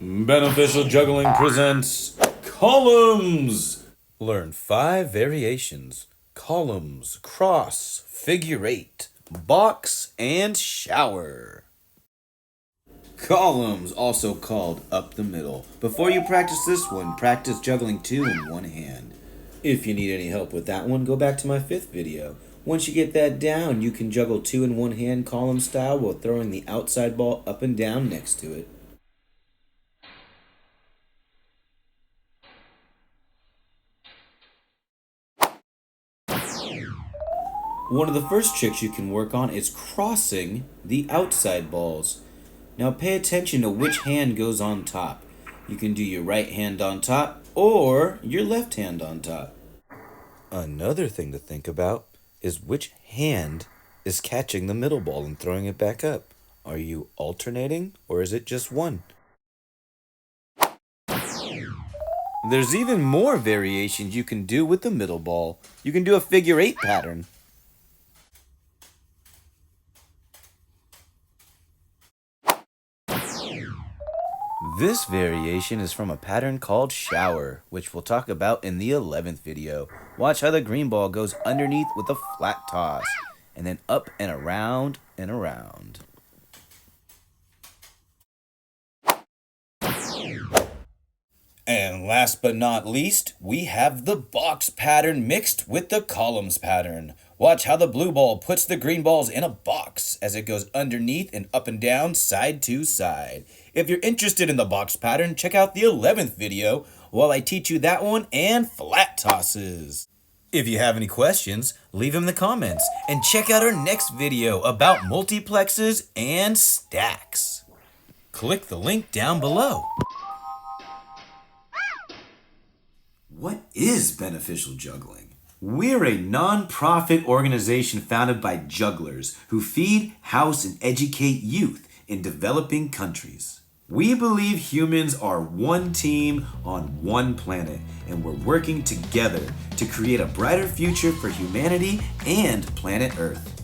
Beneficial Juggling presents Columns! Learn 5 variations: columns, cross, figure 8, box, and shower. Columns, also called up the middle. Before you practice this one, practice juggling 2 in one hand. If you need any help with that one, go back to my 5th video. Once you get that down, you can juggle 2 in one hand column style while throwing the outside ball up and down next to it. One of the first tricks you can work on is crossing the outside balls. Now pay attention to which hand goes on top. You can do your right hand on top or your left hand on top. Another thing to think about is which hand is catching the middle ball and throwing it back up. Are you alternating or is it just one? There's even more variations you can do with the middle ball. You can do a figure 8 pattern. This variation is from a pattern called shower, which we'll talk about in the 11th video. Watch how the green ball goes underneath with a flat toss, and then up and around and around. And last but not least, we have the box pattern mixed with the columns pattern. Watch how the blue ball puts the green balls in a box as it goes underneath and up and down, side to side. If you're interested in the box pattern, check out the 11th video while I teach you that one and flat tosses. If you have any questions, leave them in the comments and check out our next video about multiplexes and stacks. Click the link down below. What is beneficial juggling? We're a non-profit organization founded by jugglers who feed, house, and educate youth in developing countries. We believe humans are one team on one planet, and we're working together to create a brighter future for humanity and planet Earth.